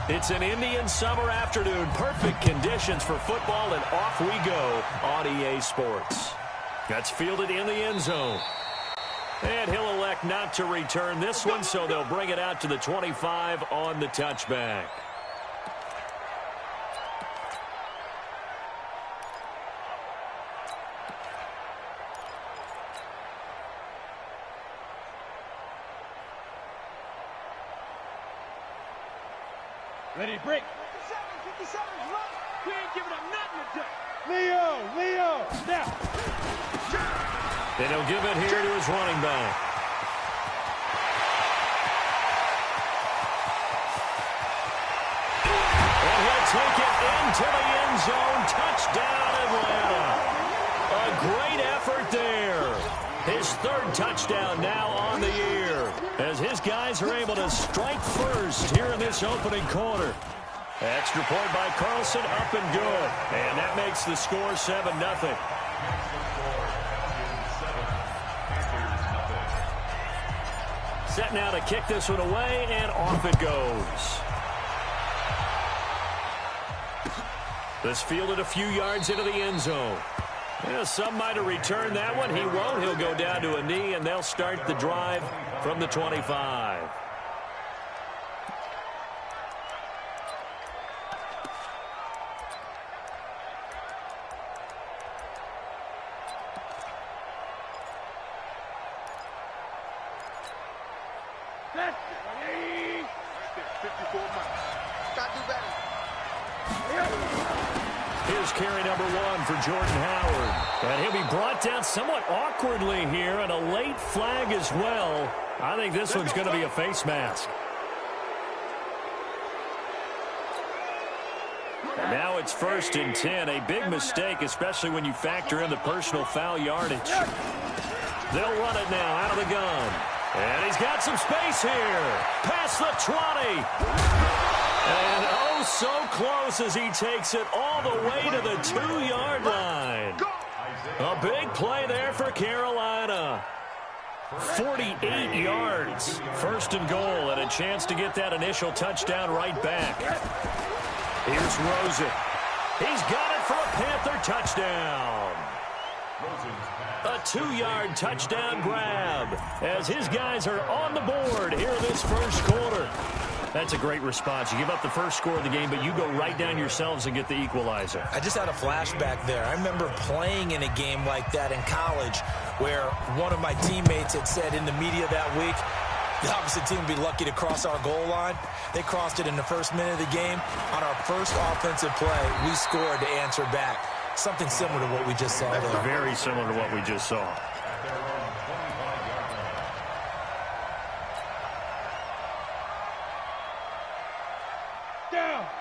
It's an Indian summer afternoon. Perfect conditions for football, and off we go on EA Sports. That's fielded in the end zone. And he'll elect not to return this one, so they'll bring it out to the 25 on the touchback. Ready to break. 57, run. We ain't giving up nothing today. Leo, now. And he'll give it here to his running back. And he'll take it into the end zone. Touchdown, Atlanta. A great effort there. His third touchdown now on the year, as his guys are able to strike first here in this opening quarter. Extra point by Carlson, up and good. And that makes the score 7-0. Set now to kick this one away, and off it goes. This fielded a few yards into the end zone. Yeah, some might have returned that one. He won't. He'll go down to a knee, and they'll start the drive from the 25. Here's carry number 1 for Jordan Howard. And he'll be brought down somewhat awkwardly here, and a late flag as well. I think this one's going to be a face mask. And now it's 1st and 10. A big mistake, especially when you factor in the personal foul yardage. They'll run it now out of the gun. And he's got some space here. Past the 20. And oh, so close as he takes it all the way to the 2-yard line. A big play there for Carolina. 48 yards. 1st and goal, and a chance to get that initial touchdown right back. Here's Rosen. He's got it for a Panther touchdown. A 2-yard touchdown grab as his guys are on the board here in this first quarter. That's a great response. You give up the first score of the game, but you go right down yourselves and get the equalizer. I just had a flashback there. I remember playing in a game like that in college where one of my teammates had said in the media that week, the opposite team would be lucky to cross our goal line. They crossed it in the first minute of the game. On our first offensive play, we scored to answer back. Something similar to what we just saw there. Very similar to what we just saw.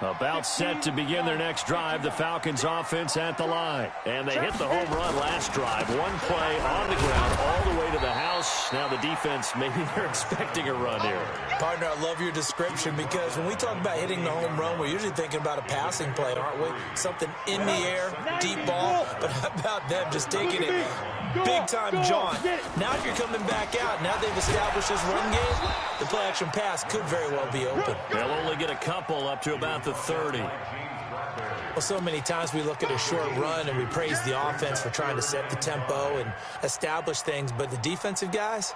About set to begin their next drive, the Falcons offense at the line. And they hit the home run last drive. One play on the ground all the way to the house. Now the defense, maybe they're expecting a run here. Partner, I love your description because when we talk about hitting the home run, we're usually thinking about a passing play, aren't we? Something in the air, deep ball. But how about them just taking it big-time jaunt? Now if you're coming back out, now they've established this run game, the play-action pass could very well be open. They'll only get a couple up to about the 30. Well, so many times we look at a short run and we praise the offense for trying to set the tempo and establish things, but the defensive guys,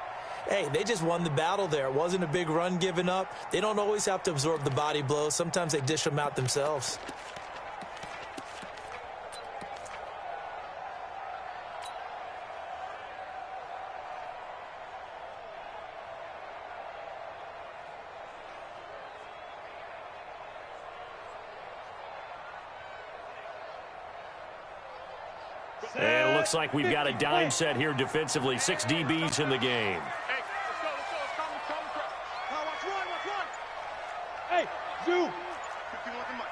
hey, they just won the battle there. It wasn't a big run given up. They don't always have to absorb the body blows. Sometimes they dish them out themselves. And it looks like we've got a dime set here defensively. 6 DBs in the game. Hey, let's go. Let's come. Watch one. Hey, zoom.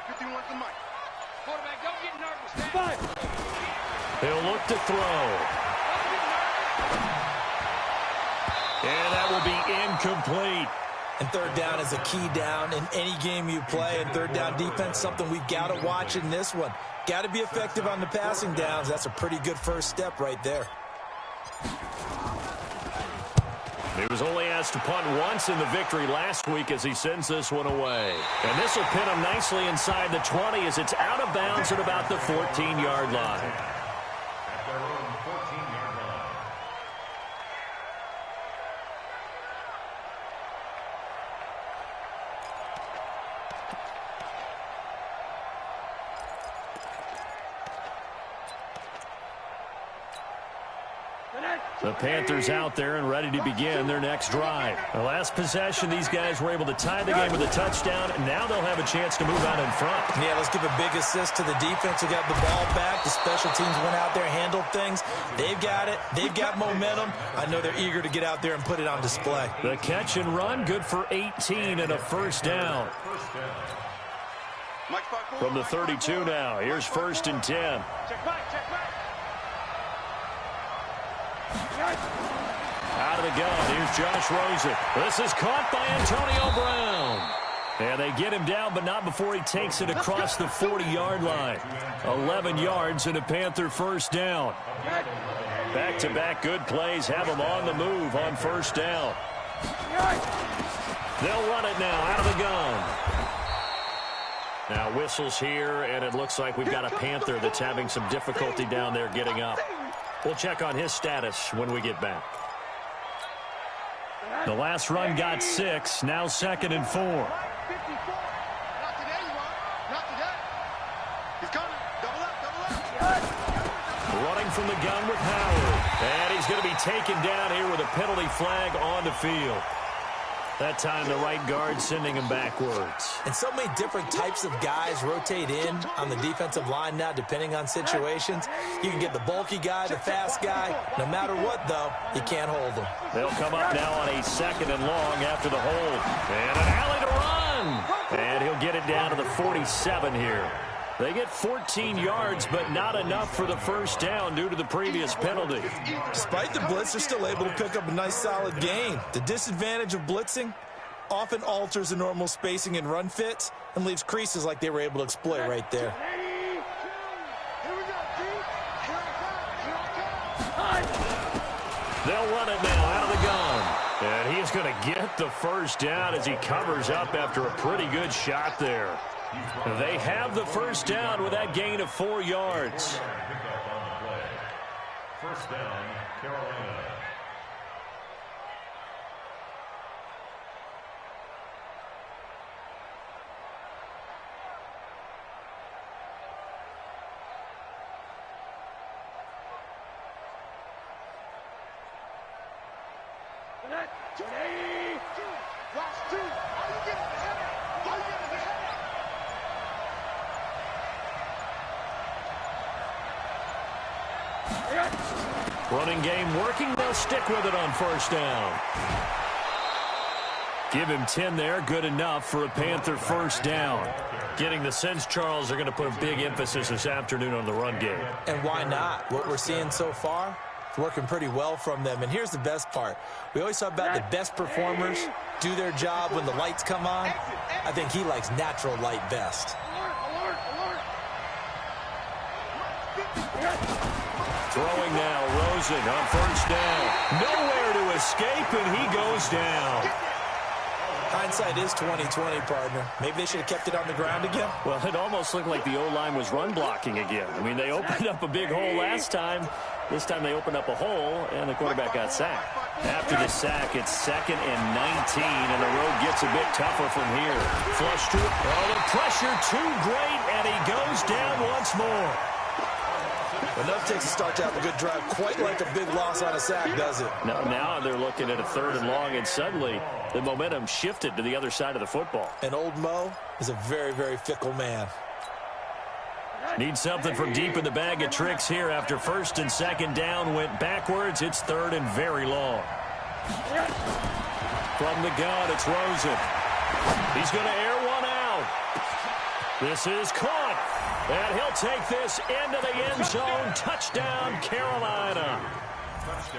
51 the mic. Quarterback, don't get nervous. 5. He'll look to throw. And that will be incomplete. And third down is a key down in any game you play. And third down defense, something we've got to watch in this one. Got to be effective on the passing downs. That's a pretty good first step right there. He was only asked to punt once in the victory last week as he sends this one away. And this will pin him nicely inside the 20 as it's out of bounds at about the 14-yard line. The Panthers out there and ready to begin their next drive. The last possession, these guys were able to tie the game with a touchdown, and now they'll have a chance to move out in front. Yeah, let's give a big assist to the defense who got the ball back. The special teams went out there, handled things. They've got it. They've got momentum. I know they're eager to get out there and put it on display. The catch and run, good for 18 and a first down. From the 32 now, here's 1st and 10. Check back, check back. Out of the gun, here's Josh Rosen. This is caught by Antonio Brown. And they get him down, but not before he takes it across the 40-yard line. 11 yards and a Panther first down. Back-to-back good plays have them on the move on first down. They'll run it now out of the gun. Now whistles here, and it looks like we've got a Panther that's having some difficulty down there getting up. We'll check on his status when we get back. The last run got 6, now 2nd and 4. Not today, you are. Not today. He's coming. Double up. Running from the gun with Howard. And he's going to be taken down here with a penalty flag on the field. That time the right guard sending him backwards. And so many different types of guys rotate in on the defensive line now, depending on situations. You can get the bulky guy, the fast guy. No matter what, though, you can't hold them. They'll come up now on a 2nd and long after the hold. And an alley to run. And he'll get it down to the 47 here. They get 14 yards, but not enough for the first down due to the previous penalty. Despite the blitz, they're still able to pick up a nice, solid gain. The disadvantage of blitzing often alters the normal spacing and run fits and leaves creases like they were able to exploit right there. They'll run it now out of the gun. And he's going to get the first down as he covers up after a pretty good shot there. They have the first down with that gain of 4 yards. First down, Carolina. Running game working. They'll stick with it on first down. Give him 10 there. Good enough for a Panther first down. Getting the sense, Charles, are going to put a big emphasis this afternoon on the run game. And why not? What we're seeing so far, it's working pretty well from them. And here's the best part. We always talk about the best performers do their job when the lights come on. I think he likes natural light best. Throwing now, Rosen on first down. Nowhere to escape, and he goes down. Hindsight is 20/20, partner. Maybe they should have kept it on the ground again. Well, it almost looked like the O-line was run blocking again. I mean, they opened up a big hole last time. This time they opened up a hole, and the quarterback got sacked. After the sack, it's 2nd and 19, and the road gets a bit tougher from here. Flush to it. Oh, the pressure too great, and he goes down once more. Enough takes a start to have a good drive, quite like a big loss on a sack, does it? Now they're looking at a 3rd and long, and suddenly the momentum shifted to the other side of the football. And old Mo is a very, very fickle man. Need something from deep in the bag of tricks here after 1st and 2nd down went backwards. It's 3rd and very long. From the gun, it's Rosen. He's going to air one out. This is caught. And he'll take this into the end zone. Touchdown, Carolina.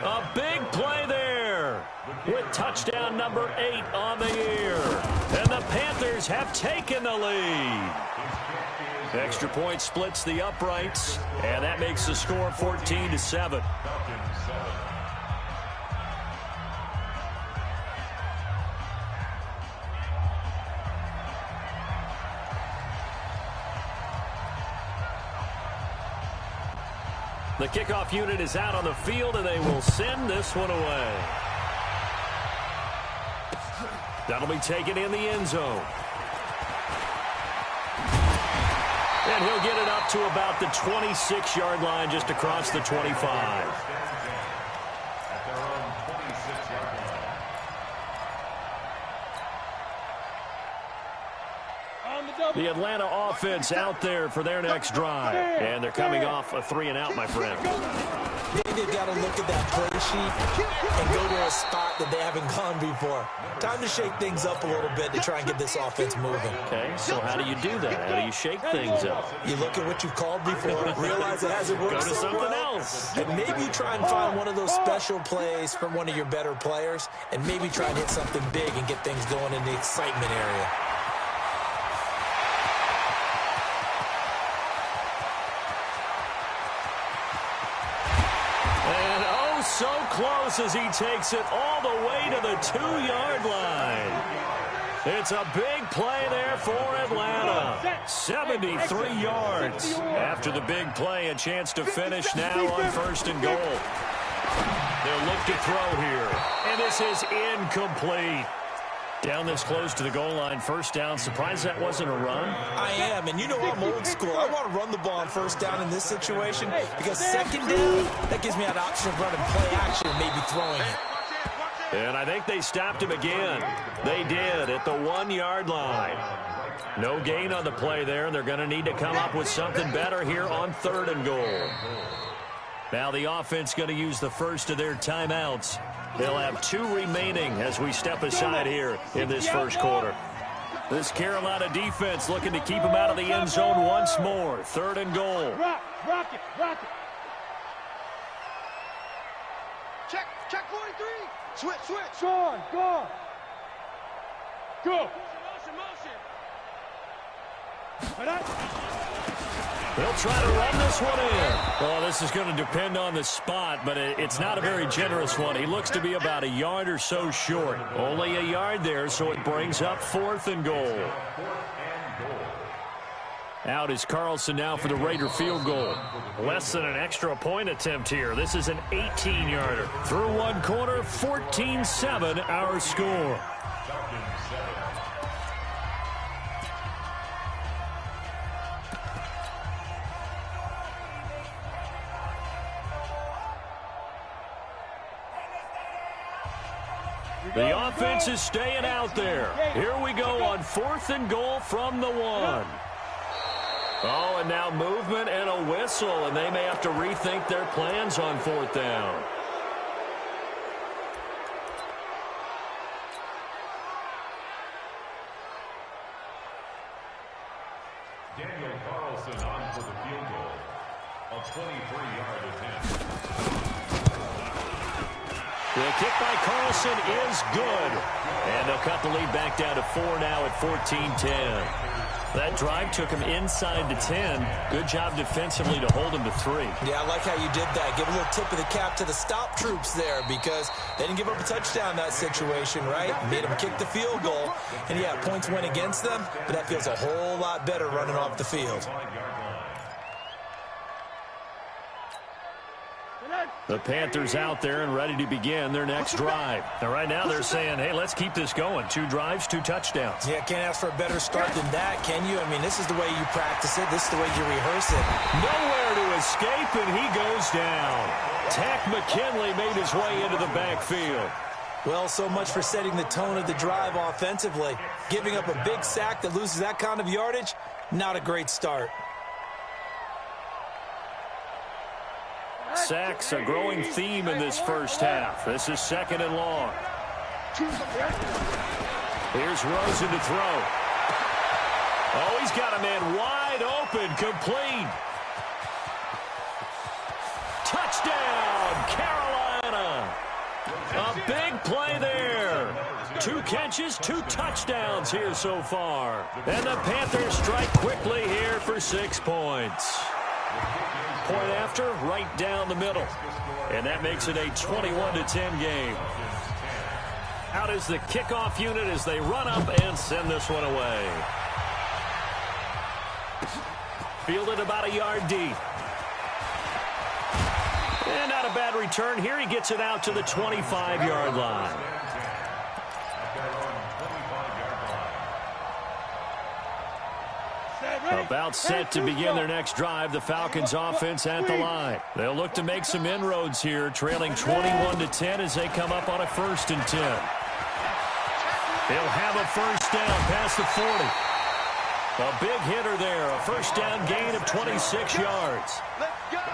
A big play there with touchdown number 8 on the year. And the Panthers have taken the lead. Extra point splits the uprights, and that makes the score 14-7. The kickoff unit is out on the field, and they will send this one away. That'll be taken in the end zone. And he'll get it up to about the 26-yard line, just across the 25. The Atlanta offense out there for their next drive. And they're coming off a 3-and-out, my friend. Maybe they've got to look at that play sheet and go to a spot that they haven't gone before. Time to shake things up a little bit to try and get this offense moving. Okay, so how do you do that? How do you shake things up? You look at what you've called before, realize it hasn't worked Go to so something well, else. and maybe you try and find one of those special plays from one of your better players, and maybe try and hit something big and get things going in the excitement area. So close as he takes it all the way to the 2-yard line. It's a big play there for Atlanta. 73 yards. After the big play, a chance to finish now on 1st and goal. They'll look to throw here. And this is incomplete. Down this close to the goal line, 1st down. Surprised that wasn't a run? I am, and you know I'm old school. I want to run the ball on 1st down in this situation because 2nd down, that gives me an option of running play action and maybe throwing it. And I think they stopped him again. They did at the 1-yard line. No gain on the play there, and they're going to need to come up with something better here on 3rd and goal. Now the offense going to use the first of their timeouts. They'll have 2 remaining as we step aside here in this 1st quarter. This Carolina defense looking to keep them out of the end zone once more. 3rd and goal. Rock it. Check 43. Switch. Go. Motion. They'll try to run this one in. Well, this is going to depend on the spot, but it's not a very generous one. He looks to be about a yard or so short. Only a yard there, so it brings up 4th and goal. Out is Carlson now for the Raider field goal. Less than an extra point attempt here. This is an 18-yarder. Through one quarter, 14-7 our score. The offense is staying out there. Here we go on 4th and goal from the 1. Oh, and now movement and a whistle, and they may have to rethink their plans on 4th down. Daniel Carlson on for the field goal. A 23-yard attempt. The kick by Carlson is good. And they'll cut the lead back down to 4 now at 14-10. That drive took him inside the 10. Good job defensively to hold him to 3. Yeah, I like how you did that. Give a little tip of the cap to the stop troops there because they didn't give up a touchdown in that situation, right? Made them kick the field goal. And, yeah, points went against them, but that feels a whole lot better running off the field. The Panthers out there and ready to begin their next drive. Now, right now they're saying, hey, let's keep this going. 2 drives, 2 touchdowns. Yeah, can't ask for a better start than that, can you? I mean, this is the way you practice it. This is the way you rehearse it. Nowhere to escape, and he goes down. Tack McKinley made his way into the backfield. Well, so much for setting the tone of the drive offensively. Giving up a big sack that loses that kind of yardage, not a great start. Sacks, a growing theme in this first half. This is 2nd and long. Here's Rosen to throw. Oh, he's got a man wide open, complete. Touchdown, Carolina. A big play there. 2 catches, 2 touchdowns here so far. And the Panthers strike quickly here for 6 points. Point after, right down the middle. And that makes it a 21-10 game. Out is the kickoff unit as they run up and send this one away. Fielded about a yard deep. And not a bad return here. He gets it out to the 25-yard line. About set to begin their next drive. The Falcons offense at the line. They'll look to make some inroads here, trailing 21-10 as they come up on a 1st and 10. He'll have a first down past the 40. A big hitter there. A first down gain of 26 yards.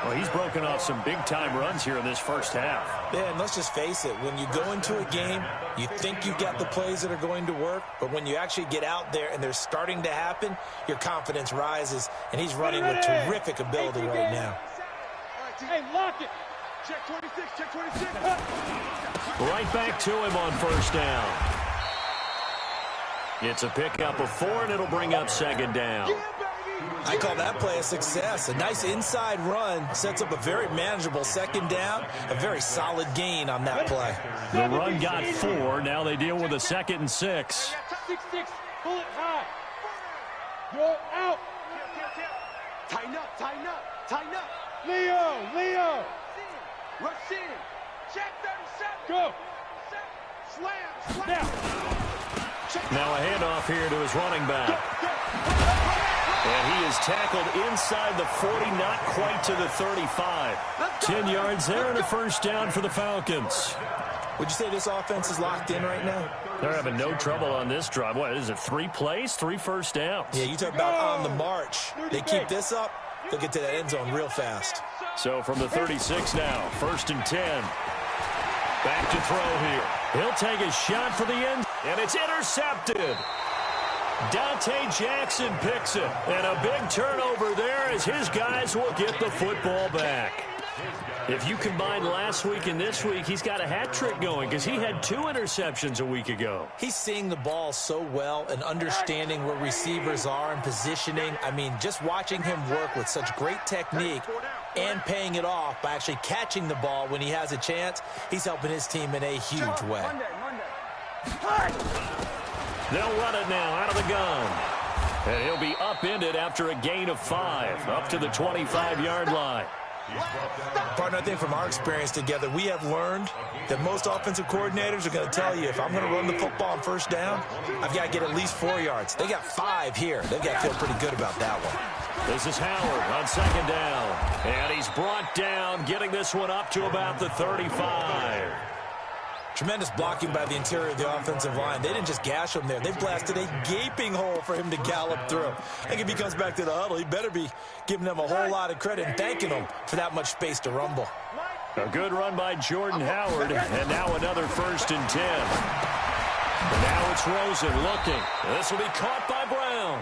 Well, he's broken off some big-time runs here in this first half. Yeah, and let's just face it. When you go into a game, you think you've got the plays that are going to work, but when you actually get out there and they're starting to happen, your confidence rises, and he's running with terrific ability right now. Hey, lock it. Check 26, check 26. Right back to him on first down. It's a pickup of 4, and it'll bring up 2nd down. I call that play a success. A nice inside run sets up a very manageable 2nd down. A very solid gain on that play. The run got 4. Now they deal with a 2nd and 6. 6-6. Pull it high. You're out. Tighten up, tighten up, tighten up. Leo. Rush in. Check 37. Go. Slam. Down. Now a handoff here to his running back. And he is tackled inside the 40, not quite to the 35. 10 yards there and a first down for the Falcons. Would you say this offense is locked in right now? They're having no trouble on this drive. What is it, 3 plays, 3 first downs? Yeah, you talk about on the march. They keep this up, they'll get to that end zone real fast. So from the 36 now, 1st and 10. Back to throw here. He'll take a shot for the end, and it's intercepted. Dante Jackson picks it, and a big turnover there as his guys will get the football back. If you combine last week and this week, he's got a hat trick going because he had 2 interceptions a week ago. He's seeing the ball so well and understanding where receivers are and positioning. I mean, just watching him work with such great technique and paying it off by actually catching the ball when he has a chance, he's helping his team in a huge way. They'll run it now out of the gun. And he'll be upended after a gain of 5, up to the 25-yard line. Partner, I think from our experience together, we have learned that most offensive coordinators are going to tell you, if I'm going to run the football on first down, I've got to get at least 4 yards. They got 5 here. They've got to feel pretty good about that one. This is Howard on 2nd down. And he's brought down, getting this one up to about the 35. Tremendous blocking by the interior of the offensive line. They didn't just gash him there. They blasted a gaping hole for him to gallop through. I think if he comes back to the huddle, he better be giving them a whole lot of credit and thanking them for that much space to rumble. A good run by Jordan Howard, and now another 1st and 10. And now it's Rosen looking. This will be caught by Brown.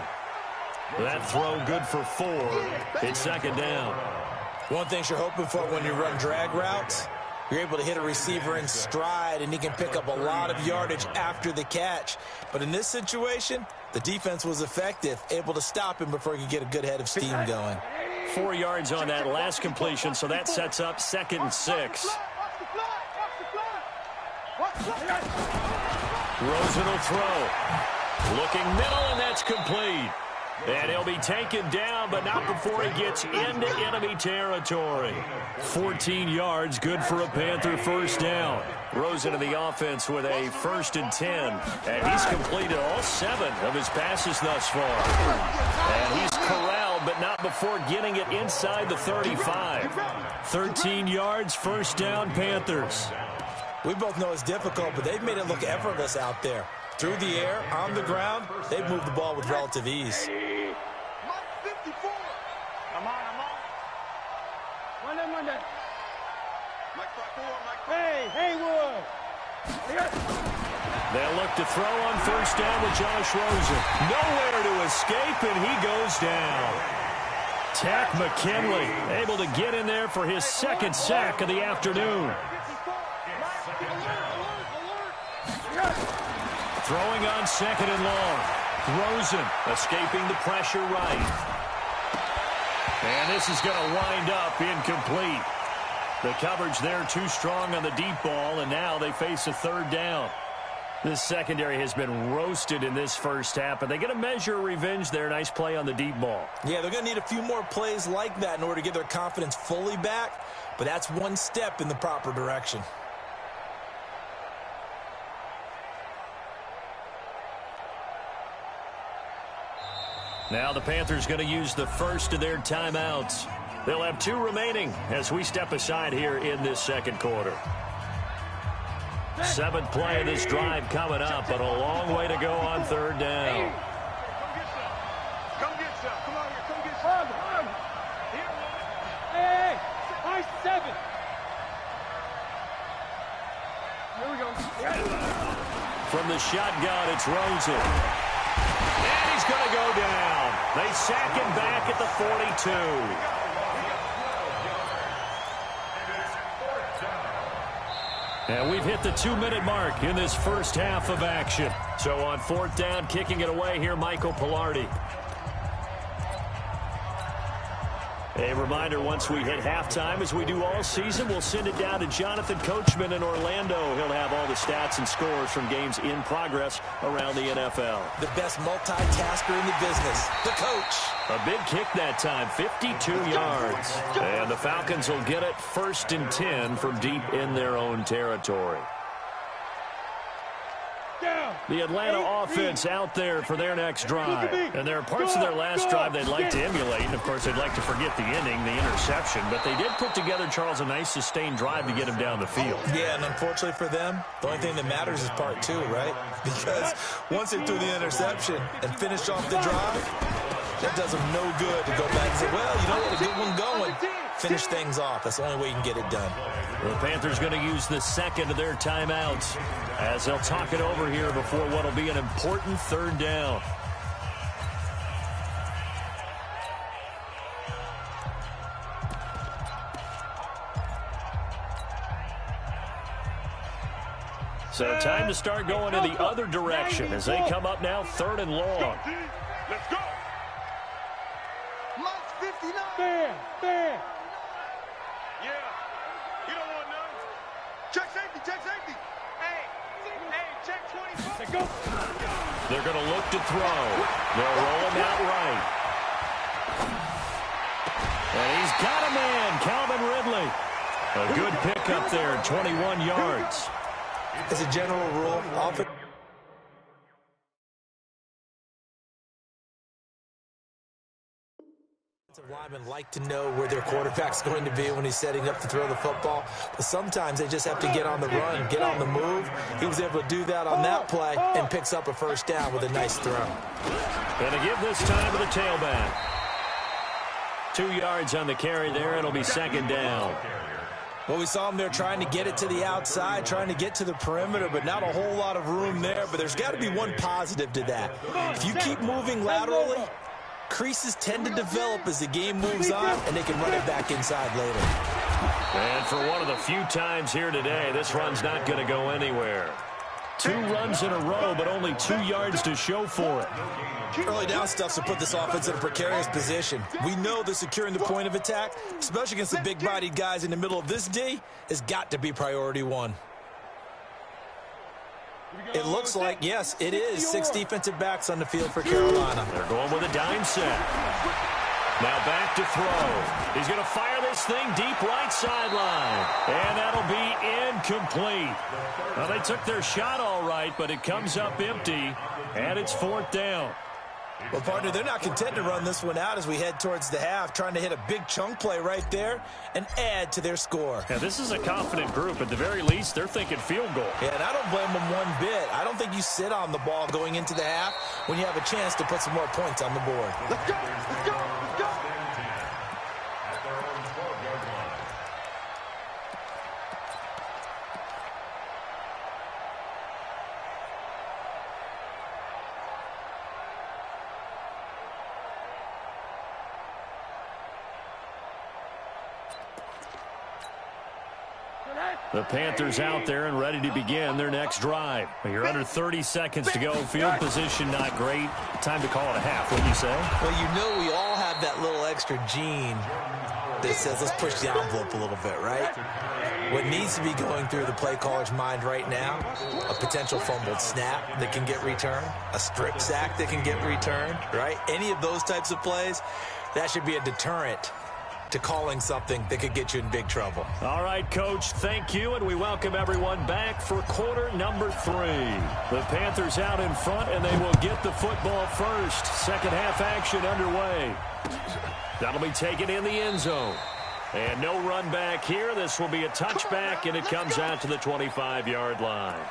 That throw good for 4. It's 2nd down. One thing you're hoping for when you run drag routes, you're able to hit a receiver in stride, and he can pick up a lot of yardage after the catch. But in this situation, the defense was effective, able to stop him before he could get a good head of steam going. 4 yards on that last completion, so that sets up 2nd and 6. Rosen will throw. Looking middle, and that's complete. And he'll be taken down, but not before he gets into enemy territory. 14 yards, good for a Panther first down. Rosen in the offense with a 1st and 10. And he's completed all 7 of his passes thus far. And he's corralled, but not before getting it inside the 35. 13 yards, first down, Panthers. We both know it's difficult, but they've made it look effortless out there. Through the air, on the ground, they've moved the ball with relative ease. Hey, Haywood! They'll look to throw on first down with Josh Rosen. Nowhere to escape, and he goes down. Tack McKinley able to get in there for his 2nd sack of the afternoon. Throwing on 2nd and long. Rosen escaping the pressure right. And this is going to wind up incomplete. The coverage there too strong on the deep ball, and now they face a 3rd down. This secondary has been roasted in this first half, but they get a measure of revenge there. Nice play on the deep ball. Yeah, they're going to need a few more plays like that in order to get their confidence fully back, but that's one step in the proper direction. Now the Panthers going to use the first of their timeouts. They'll have 2 remaining as we step aside here in this second quarter. 7th play of this drive coming up, but a long way to go on 3rd down. Come get some. Come on here. Come get some. Hey, nice 7. Here we go. From the shotgun, it's Rosen. And he's going to go down. They sack him back at the 42. And we've hit the 2-minute mark in this first half of action. So on 4th down, kicking it away here, Michael Pilardi. A reminder, once we hit halftime, as we do all season, we'll send it down to Jonathan Coachman in Orlando. He'll have all the stats and scores from games in progress around the NFL. The best multitasker in the business, the coach. A big kick that time, 52 yards. And the Falcons will get it 1st and 10 from deep in their own territory. The Atlanta offense out there for their next drive. And there are parts of their last drive they'd like to emulate. And, of course, they'd like to forget the ending, the interception. But they did put together, Charles, a nice sustained drive to get him down the field. Yeah, and unfortunately for them, the only thing that matters is part 2, right? Because once they threw the interception and finished off the drive, that does them no good to go back and say, well, you know what, a good one going. Finish things off. That's the only way you can get it done. The Panthers going to use the 2nd of their timeouts as they'll talk it over here before what will be an important 3rd down. So time to start going in the other direction as they come up now 3rd and long. Let's go. Mike's 59. Fair. Yeah. You don't want none. Check safety. Hey, check 24. Let's go. They're going to look to throw. They'll roll him out right. And he's got a man, Calvin Ridley. A good pickup there, 21 yards. As a general rule, often linemen like to know where their quarterback's going to be when he's setting up to throw the football. But sometimes they just have to get on the run, get on the move. He was able to do that on that play and picks up a 1st down with a nice throw. Going to give this time to the tailback. 2 yards on the carry there. It'll be 2nd down. Well, we saw him there trying to get it to the outside, trying to get to the perimeter, but not a whole lot of room there. But there's got to be one positive to that. If you keep moving laterally, creases tend to develop as the game moves on, and they can run it back inside later. And for one of the few times here today, this run's not going to go anywhere. 2 runs in a row, but only 2 yards to show for it. Early down stuff to put this offense in a precarious position. We know that securing the point of attack, especially against the big-bodied guys in the middle of this D, has got to be priority 1. It looks like, yes, it is 6 defensive backs on the field for Carolina. They're going with a dime set. Now back to throw. He's going to fire this thing deep right sideline. And that'll be incomplete. Well, they took their shot all right, but it comes up empty, and it's 4th down. Well, partner, they're not content to run this one out as we head towards the half, trying to hit a big chunk play right there and add to their score. Yeah, this is a confident group. At the very least, they're thinking field goal. Yeah, and I don't blame them one bit. I don't think you sit on the ball going into the half when you have a chance to put some more points on the board. Let's go. Let's go. Let's go. The Panthers out there and ready to begin their next drive. You're under 30 seconds to go. Field position not great. Time to call it a half, wouldn't you say? Well, you know we all have that little extra gene that says let's push the envelope a little bit, right? What needs to be going through the play caller's mind right now, a potential fumbled snap that can get returned, a strip sack that can get returned, right? Any of those types of plays, that should be a deterrent to calling something that could get you in big trouble. All right, Coach, thank you, and we welcome everyone back for quarter number 3. The Panthers out in front, and they will get the football first. Second half action underway. That'll be taken in the end zone. And no run back here. This will be a touchback, and it comes out to the 25-yard line.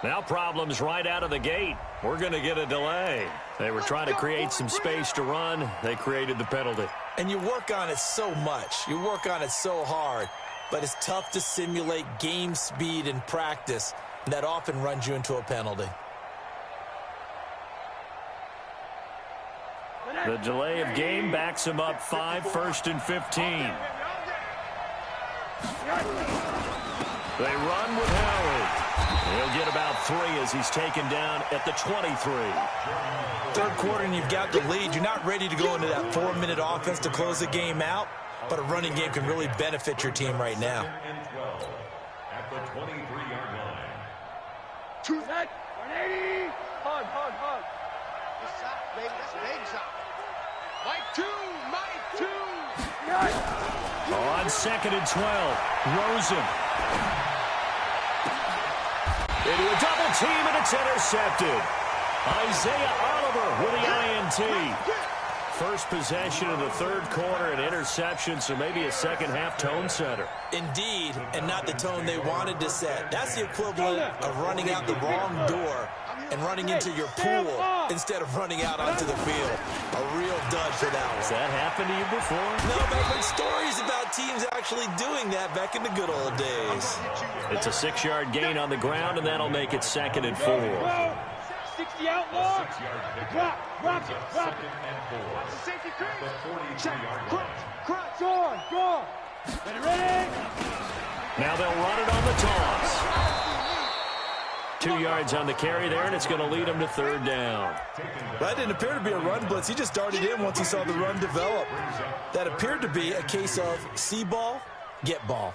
Now problems right out of the gate. We're going to get a delay. They were trying to create some space to run. They created the penalty. And you work on it so much. You work on it so hard. But it's tough to simulate game speed in practice. That often runs you into a penalty. The delay of game backs him up 5, 1st and 15. They run with Howard. He'll get about 3 as he's taken down at the 23. Third quarter and you've got the lead. You're not ready to go into that 4-minute offense to close the game out, but a running game can really benefit your team right now. At the 23-yard line. 2 set, 180. Hug. This shot, baby, that's a baby shot. Mike 2. On 2nd and 12, Rosen. Into a double team, and it's intercepted. Isaiah Oliver with the INT. First possession of the third quarter, an interception, so maybe a second-half tone setter. Indeed, and not the tone they wanted to set. That's the equivalent of running out the wrong door and running into your pool instead of running out onto the field. A real dud for that one. Has that happened to you before? No, but I've heard stories about teams actually doing that back in the good old days. It's a 6-yard gain on the ground, and that'll make it 2nd and 4. 60 outlaw. Rock it. Second and 4. Safety cream. The 43-yard line. Crunch on. Ready. Now they'll run it on the toss. 2 yards on the carry there, and it's going to lead them to 3rd down. That didn't appear to be a run blitz. He just darted in once he saw the run develop. That appeared to be a case of see ball, get ball.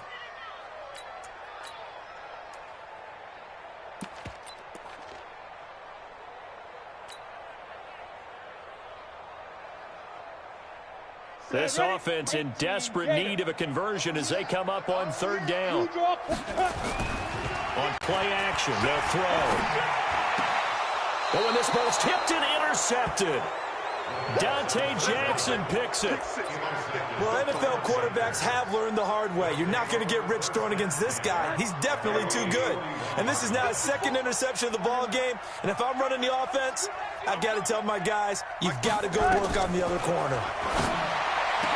This offense in desperate need of a conversion as they come up on 3rd down. On play action, they'll throw. But when this ball's tipped and intercepted, Dante Jackson picks it. Well, NFL quarterbacks have learned the hard way. You're not going to get rich throwing against this guy. He's definitely too good. And this is now his 2nd interception of the ball game. And if I'm running the offense, I've got to tell my guys, you've got to go work on the other corner.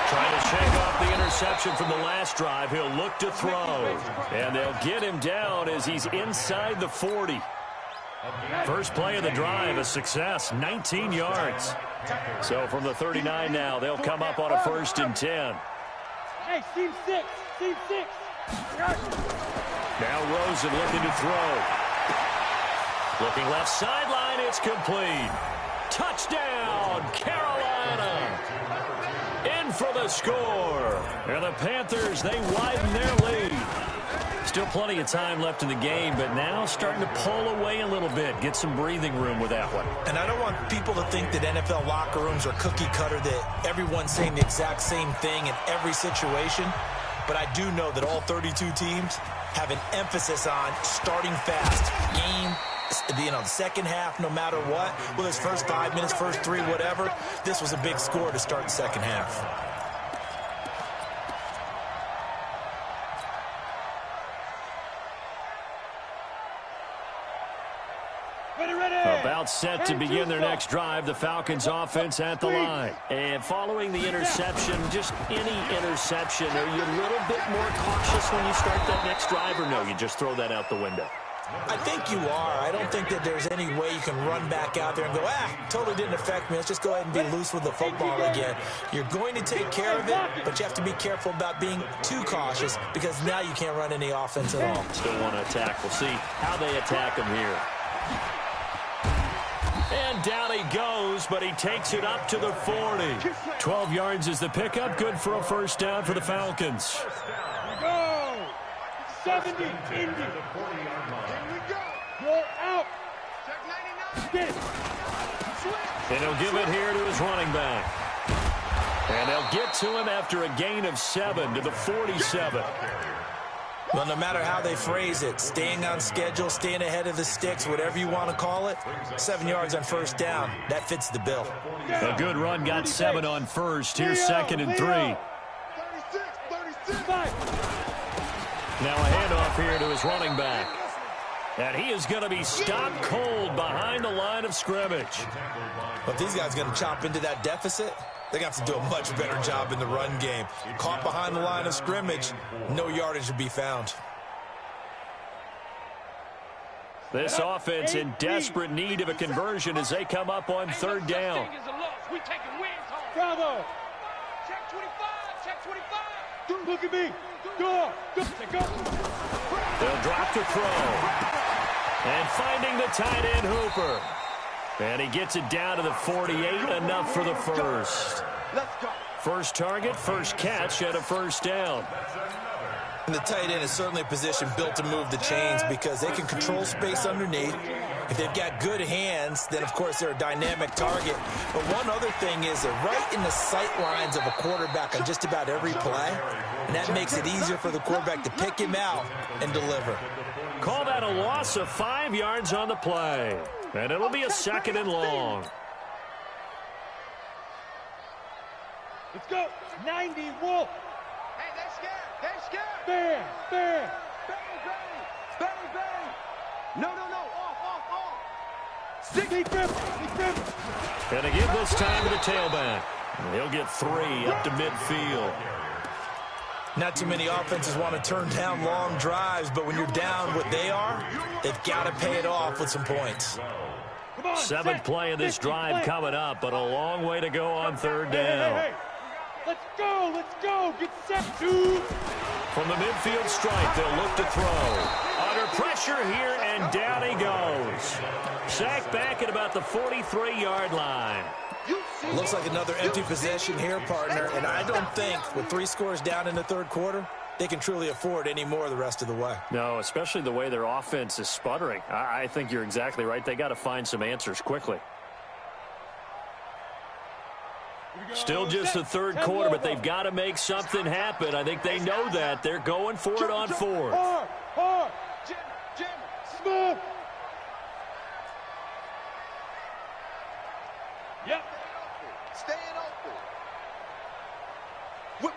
Trying to shake off the interception from the last drive. He'll look to throw. And they'll get him down as he's inside the 40. First play of the drive, a success, 19 yards. So from the 39 now, they'll come up on a 1st and 10. Hey, team 6. Now Rosen looking to throw. Looking left sideline, it's complete. Touchdown, Carolina. In for the score. And the Panthers, they widen their lead. Still plenty of time left in the game, but now starting to pull away a little bit. Get some breathing room with that one. And I don't want people to think that NFL locker rooms are cookie cutter, that everyone's saying the exact same thing in every situation. But I do know that all 32 teams have an emphasis on starting fast. The second half, no matter what, whether it's first 5 minutes, first 3, whatever, this was a big score to start the second half. About set to begin their next drive, the Falcons offense at the line. And following the interception, just any interception, are you a little bit more cautious when you start that next drive, or no, you just throw that out the window? I think you are. I don't think that there's any way you can run back out there and go, totally didn't affect me. Let's just go ahead and be loose with the football again. You're going to take care of it, but you have to be careful about being too cautious because now you can't run any offense at all. Still want to attack. We'll see how they attack him here. And down he goes, but he takes it up to the 40. 12 yards is the pickup. Good for a first down for the Falcons. Go! 70, Indy. Here we go. You're out. Check 99. Get it. And he'll give it here to his running back. And they'll get to him after a gain of 7 to the 47. Well, no matter how they phrase it, staying on schedule, staying ahead of the sticks, whatever you want to call it, 7 yards on first down, that fits the bill. A good run got 7 on first. Here's 2nd and 3. 36. Now a handoff here to his running back. And he is going to be stopped cold behind the line of scrimmage. But if these guys are going to chop into that deficit, they're going to have to do a much better job in the run game. Caught behind the line of scrimmage, no yardage to be found. This offense in desperate need of a conversion as they come up on 3rd down. Bravo. Check 25. Check 25. Dude, look at me. Go. They'll drop to throw. And finding the tight end, Hooper. And he gets it down to the 48, enough for the first. Let's go. First target, first catch at a first down. And the tight end is certainly a position built to move the chains because they can control space underneath. If they've got good hands, then, of course, they're a dynamic target. But one other thing is they're right in the sight lines of a quarterback on just about every play. And that makes it easier for the quarterback to pick him out and deliver. Call that a loss of 5 yards on the play. And it'll be a 2nd and long. Let's go. 90, Wolf. Hey, they're scared. Bang. Bang. No. Off. Stick grip. And to give this time to the tailback. He'll get 3 up to midfield. Not too many offenses want to turn down long drives, but when you're down what they are, they've got to pay it off with some points. 7th play of this drive coming up, but a long way to go on 3rd down. Hey. Let's go. Get set, dude. From the midfield stripe, they'll look to throw. Under pressure here, and down he goes. Sacked back at about the 43-yard line. Looks like another empty possession here, partner, and I don't think with 3 scores down in the 3rd quarter, they can truly afford any more the rest of the way. No, especially the way their offense is sputtering. I think you're exactly right. They got to find some answers quickly. Still just the 3rd quarter, but they've got to make something happen. I think they know that. They're going for it on 4th. Hard. Jim. Smooth. Yep. Staying open.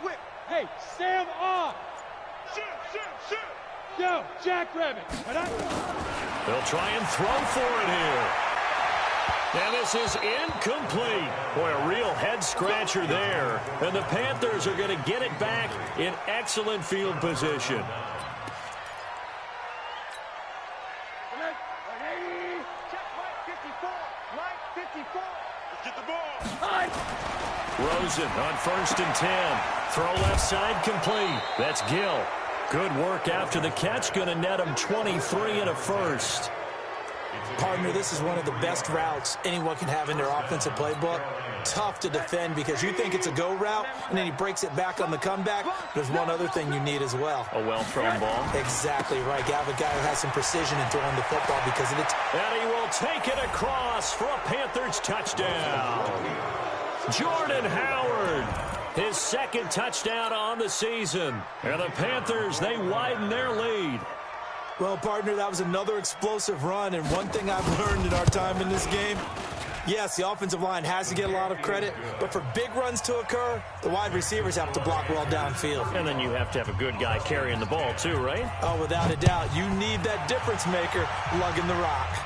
Whip. Hey, Sam off. Shoot. Yo, Jackrabbit. They'll try and throw for it here. And this is incomplete. Boy, a real head-scratcher there. And the Panthers are going to get it back in excellent field position. Get the ball. Rosen on 1st and 10. Throw left side complete. That's Gill. Good work after the catch. Going to net him 23 and a first. Partner, this is one of the best routes anyone can have in their offensive playbook. Tough to defend because you think it's a go route, and then he breaks it back on the comeback. There's one other thing you need as well. A well-thrown ball. Exactly right. You have a guy who has some precision in throwing the football because of it. And he will take it across for a Panthers touchdown. Jordan Howard, his 2nd touchdown on the season. And the Panthers, they widen their lead. Well, partner, that was another explosive run, and one thing I've learned in our time in this game, yes, the offensive line has to get a lot of credit, but for big runs to occur, the wide receivers have to block well downfield. And then you have to have a good guy carrying the ball too, right? Oh, without a doubt. You need that difference maker lugging the rock.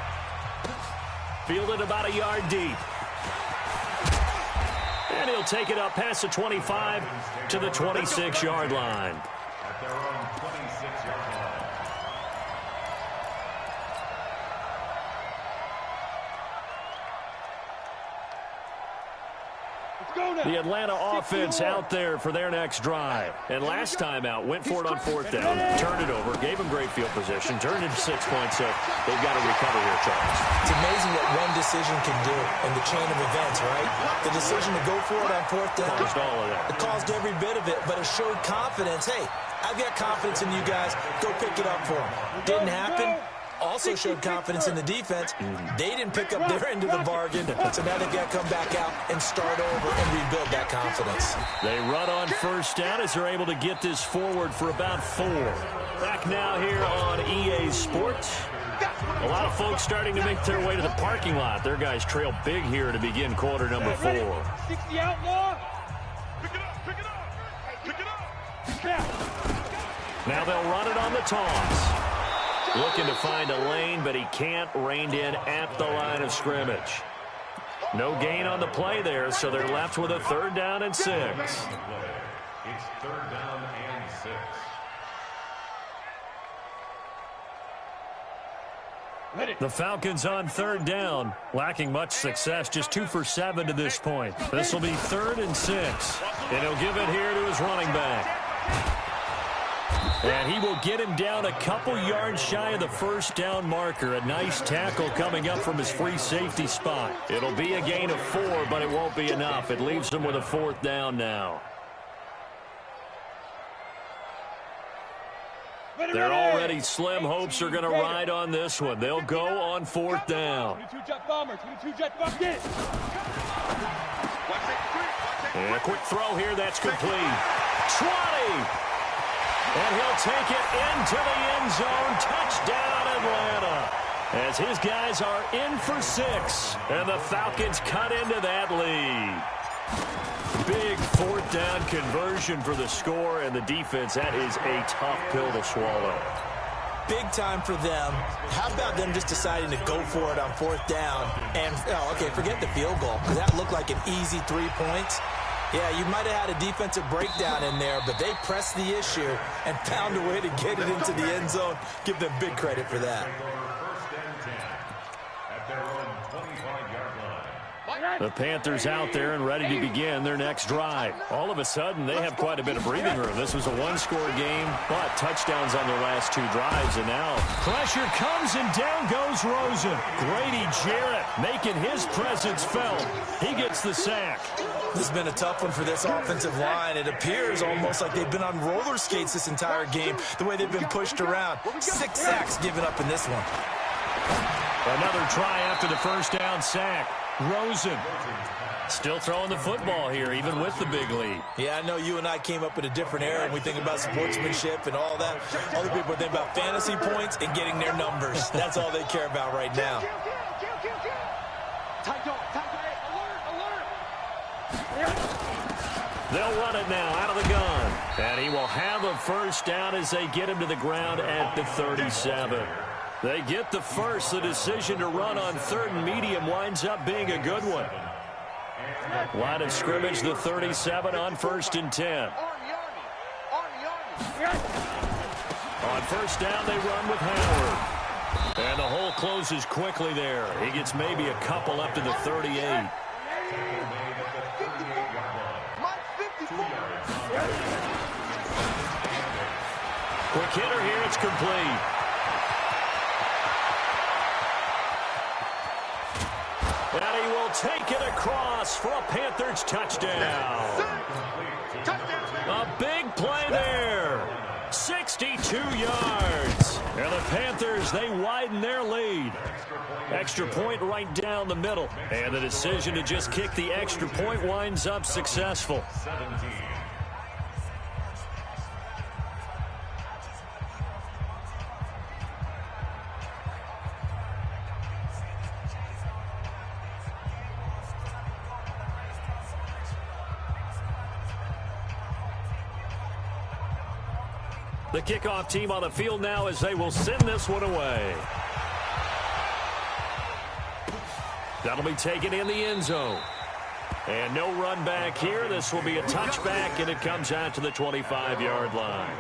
fielded about a yard deep. And he'll take it up past the 25 to the 26-yard line. At their own 26-yard line. The Atlanta offense out there for their next drive. And last time out, went for it on fourth down, turned it over, gave them great field position, turned into 6 points, so they've got to recover here, Charles. It's amazing what one decision can do in the chain of events, right? The decision to go for it on fourth down. Caused all of that. It caused every bit of it, but it showed confidence. Hey, I've got confidence in you guys. Go pick it up for them. Didn't happen. Also showed confidence in the defense. They didn't pick up their end of the bargain, so now they've got to come back out and start over and rebuild that confidence. They run on first down as they're able to get this forward for about 4. Back now here on EA Sports. A lot of folks starting to make their way to the parking lot. Their guys trail big here to begin quarter number 4. 60 outlaw. Pick it up, pick it up. Pick it up. Now they'll run it on the toss. Looking to find a lane, but he can't. Reined in at the line of scrimmage. No gain on the play there, so they're left with a 3rd down and 6. It's 3rd down and 6. The Falcons on 3rd down, lacking much success, just 2 for 7 to this point. This will be 3rd and 6, and he'll give it here to his running back. And he will get him down a couple yards shy of the 1st down marker. A nice tackle coming up from his free safety spot. It'll be a gain of 4, but it won't be enough. It leaves them with a 4th down now. They're already slim. Hopes are going to ride on this one. They'll go on 4th down. And a quick throw here. That's complete. 20. And he'll take it into the end zone. Touchdown, Atlanta. As his guys are in for 6. And the Falcons cut into that lead. Big 4th down conversion for the score. And the defense, that is a tough pill to swallow. Big time for them. How about them just deciding to go for it on 4th down? And, okay, forget the field goal, because that looked like an easy 3 points. Yeah, you might have had a defensive breakdown in there, but they pressed the issue and found a way to get it into the end zone. Give them big credit for that. 1st and 10 at their own 25-yard line. The Panthers out there and ready to begin their next drive. All of a sudden, they have quite a bit of breathing room. This was a 1-score game, but touchdowns on their last 2 drives. And now pressure comes and down goes Rosen. Grady Jarrett making his presence felt. He gets the sack. This has been a tough one for this offensive line. It appears almost like they've been on roller skates this entire game, the way they've been pushed around. 6 sacks given up in this one. Another try after the 1st down sack. Rosen still throwing the football here, even with the big lead. Yeah, I know you and I came up in a different era, and we think about sportsmanship and all that. Other people think about fantasy points and getting their numbers. That's all they care about right now. They'll run it now out of the gun. And he will have a 1st down as they get him to the ground at the 37. They get the first. The decision to run on 3rd and medium winds up being a good one. Line of scrimmage, the 37 on 1st and 10. On 1st down, they run with Howard. And the hole closes quickly there. He gets maybe a couple up to the 38. Quick hitter here, it's complete. And he will take it across for a Panthers touchdown. A big play there. 62 yards. And the Panthers, they widen their lead. Extra point right down the middle. And the decision to just kick the extra point winds up successful. 17. The kickoff team on the field now as they will send this one away. That'll be taken in the end zone. And no run back here. This will be a touchback, and it comes out to the 25-yard line.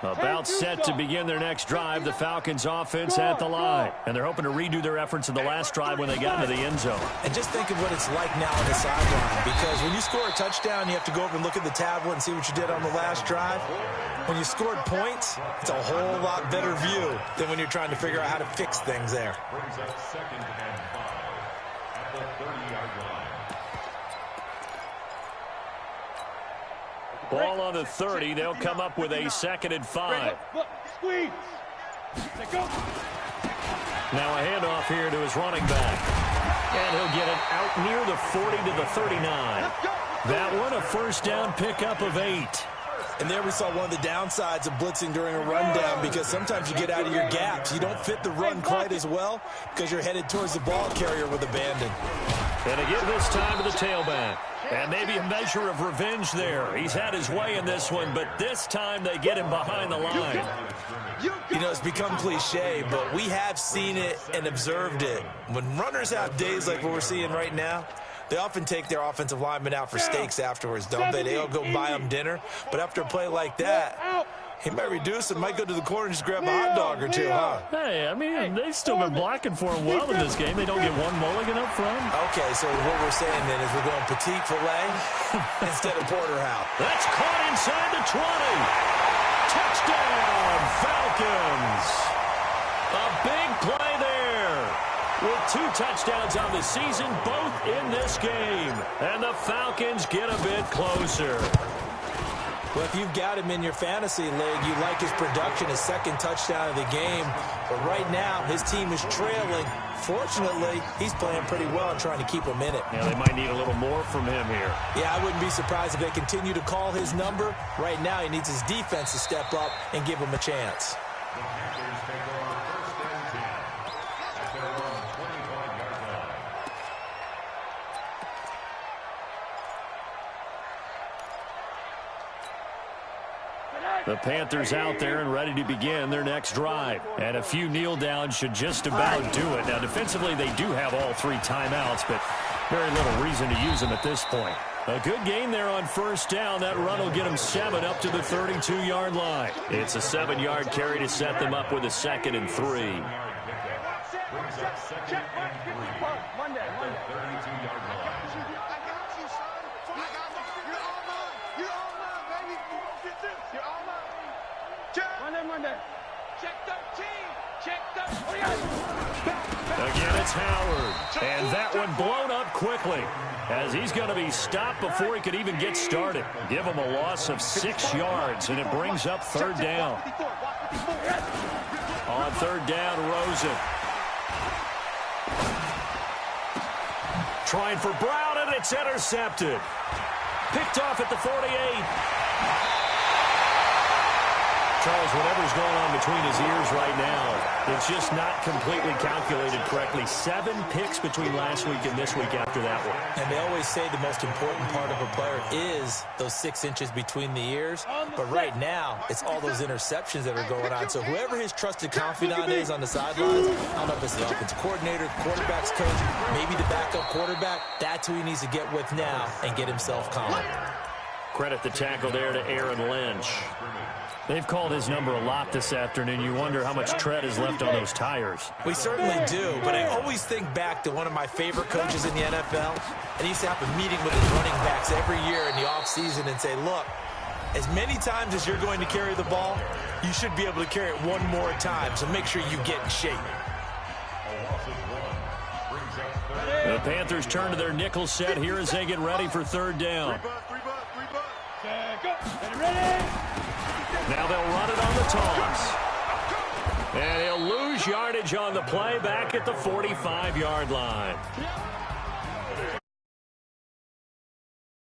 About set to begin their next drive, the Falcons offense at the line. And they're hoping to redo their efforts in the last drive when they got into the end zone. And just think of what it's like now on the sideline, because when you score a touchdown, you have to go over and look at the tablet and see what you did on the last drive. When you scored points, it's a whole lot better view than when you're trying to figure out how to fix things there. Brings up 2nd and 5 at the 30-yard line. Ball on the 30. They'll come up with a 2nd and 5. Squeeze. Now a handoff here to his running back. And he'll get it out near the 40 to the 39. That one, a first down pickup of 8. And there we saw one of the downsides of blitzing during a rundown, because sometimes you get out of your gaps. You don't fit the run quite as well because you're headed towards the ball carrier with abandon. And again this time to the tailback. And maybe a measure of revenge there. He's had his way in this one, but this time they get him behind the line. You know, it's become cliche, but we have seen it and observed it. When runners have days like what we're seeing right now, they often take their offensive linemen out for steaks afterwards, don't they? They'll go buy them dinner. But after a play like that, he might reduce it, might go to the corner and just grab a hot dog or two, huh? Hey, I mean, they've still been blocking for him well in this game. They don't get one mulligan up front. Okay, so what we're saying then is we're going petite filet instead of porterhouse. That's caught inside the 20. Touchdown, Falcons. A big play there. With 2 touchdowns on the season, both in this game. And the Falcons get a bit closer. Well, if you've got him in your fantasy league, you like his production, his 2nd touchdown of the game. But right now, his team is trailing. Fortunately, he's playing pretty well and trying to keep him in it. Yeah, they might need a little more from him here. Yeah, I wouldn't be surprised if they continue to call his number. Right now, he needs his defense to step up and give him a chance. The Panthers take over 1st and 10 at their own 25-yard line. The Panthers out there and ready to begin their next drive. And a few kneel downs should just about do it. Now, defensively, they do have all 3 timeouts, but very little reason to use them at this point. A good gain there on first down. That run will get them 7 up to the 32-yard line. It's a 7-yard carry to set them up with a 2nd and 3. Brings up 2nd and 3 at the 32-yard line. Check 13. Check 13. Again, it's Howard. And that one blown up quickly, as he's going to be stopped before he could even get started. Give him a loss of 6 yards, and it brings up 3rd down. On 3rd down, Rosen. Trying for Brown, and it's intercepted. Picked off at the 48. Charles, whatever's going on between his ears right now, it's just not completely calculated correctly. 7 picks between last week and this week after that one. And they always say the most important part of a player is those 6 inches between the ears. But right now, it's all those interceptions that are going on. So whoever his trusted confidant is on the sidelines, I don't know if it's the offensive coordinator, quarterback's coach, maybe the backup quarterback, that's who he needs to get with now and get himself calm. Credit the tackle there to Aaron Lynch. They've called his number a lot this afternoon. You wonder how much tread is left on those tires. We certainly do, but I always think back to one of my favorite coaches in the NFL, and he used to have a meeting with his running backs every year in the offseason and say, look, as many times as you're going to carry the ball, you should be able to carry it one more time, so make sure you get in shape. The Panthers turn to their nickel set here as they get ready for 3rd down. Now they'll run it on the toss. And he'll lose yardage on the play back at the 45-yard line.